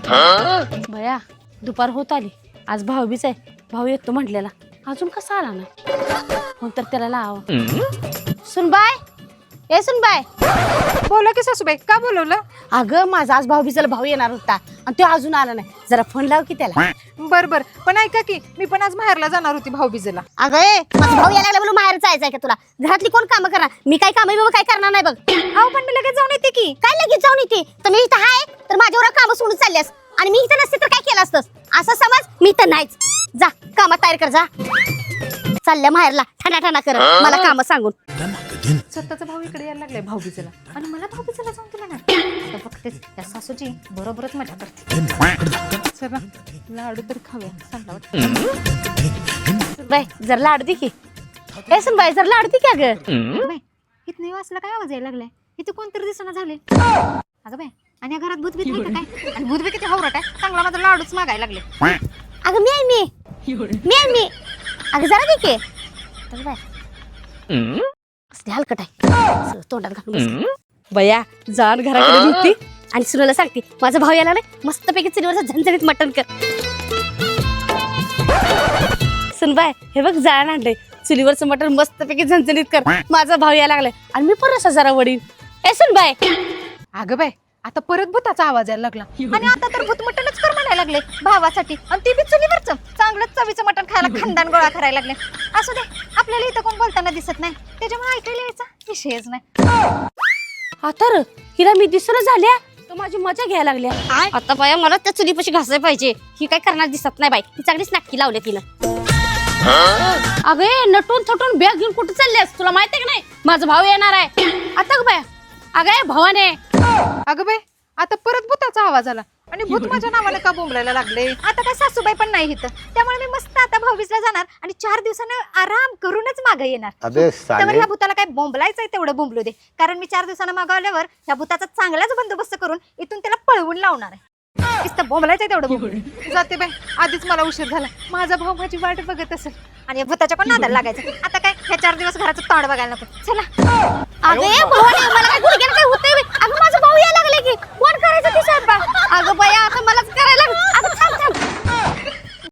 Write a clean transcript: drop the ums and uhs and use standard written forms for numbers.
भया दुपार होत आली, आज भाऊबीज आहे. भाऊ येतो म्हटलेला, अजून कसा आला नाही. मग तर त्याला लाव. सुनबाय, ए सुनबाय. बोला की सासूबाई, का बोलवलं? अगं माझा आज भाऊबीजेला भाऊ येणार होता आणि तो अजून आला नाही. जरा फोन लाव की त्याला. बर बर, पण ऐका की मी पण आज माहेरला जाणार होती भाऊबीजेला. अगं माझा भाऊ यायला लागला म्हणून बाहेर जायचंय का तुला? घरातली कोण कामं करणार? मी काय काम बाबा काय करणार नाही बघ. अहो पण मी लगेच जाऊन येते की. काय लगेच जाऊन येते? तर मी इथं आहे तर माझ्यावर काम सोडून चालल्यास आणि मी इथं नसते तर काय केलं असतंस? असं समज मी तर नाहीच. जा कामात तयार कर जा. चालल्या माहेरला ठणा ठणा कर मला काम सांगून. स्वतःचा भाऊ इकडे यायला लागलाय भाऊबीजेला आणि मला भाऊबीजेला जाऊन दिला नाही. आता बघतेच त्या सासूची बरोबरच मजा करते. चला लाडू तर खाऊया चांगला वाटतं. बाय जर लाडू दे की. ए सुन बाय जर लाडू दे की. अगं बाई इथं वाचला काय आवाज यायला लागलाय? इथे कोणतरी दिसना झाले. अगं बाई आणि या घरात भूतभीत नाही का काय? आणि भूतभीत किती हवराट आहे, चांगला माझा लाडूच मागायला लागले. अगं मी आहे मी. अगं जरा दे की. अगं बाय असते हलकट आहे तोंडात घालून. बया जाण घराकडे निघती आणि सुनाला सांगते माझा भाऊ यायला लागलाय, मस्तपैकी चुलीवरचं झणझणीत मटण कर. सुन बाय हे बघ जाण आणलंय, चुलीवरचं मटण मस्तपैकी झणझणीत कर. माझा भाऊ यायला लागलाय आणि मी परत जरा वडील. ए सुन बाय. अगं बाई आता परत भूताचा आवाज यायला लागला आणि आता तर भूत मटणच कर म्हणायला लागले भावासाठी, आणि ते बी चुलीवरचं चांगलंच चवीचं मटण खायला खानदान गोळा करायला लागले. असू दे, आपल्याला इथं कोण बोलताना दिसत नाही त्याच्यामुळे ऐकायला यायचा विषयच नाही. आता र हिला मी दिसणं झाल्या तर माझी मजा घ्यायला लागल्या. आता बाया मला त्या चुलीपाशी घासायला पाहिजे. ही काय करणार दिसत नाही बाई, ती चांगलीच नक्की लावले तिनं. अगे नटून थटून बॅग घेऊन कुठे चालल्यास? तुला माहिती आहे का नाही माझा भाऊ येणार आहे आता. बाया अगे भावाने. अगं बाई आता परत भूताचा आवाज आला आणि भूत माझ्या नावाने का बोंबलायला लागले. आता काय सासूबाई पण नाही इथं, त्यामुळे मी मस्त आता भाऊबीजला जाणार आणि 4 दिवसानं आराम करूनच मागे येणार. त्यामुळे ह्या भूताला काय बोंबलायचंय तेवढं बोंबलू दे, कारण मी 4 दिवसानं मागवल्यावर ह्या भूताचा चांगलाच बंदोबस्त करून इथून त्याला पळवून लावणार आहे. नुसतं बोंबलायचंय तेवढं बोंबलू. जाते बाई, आधीच मला उशीर झाला. माझा भाऊ माझी वाट बघत असेल आणि या भूताच्या पण नादाला लागायचं. आता काय ह्या 4 दिवस घराचं तोंड बघायला नको. चला. अगे भावाने मला काय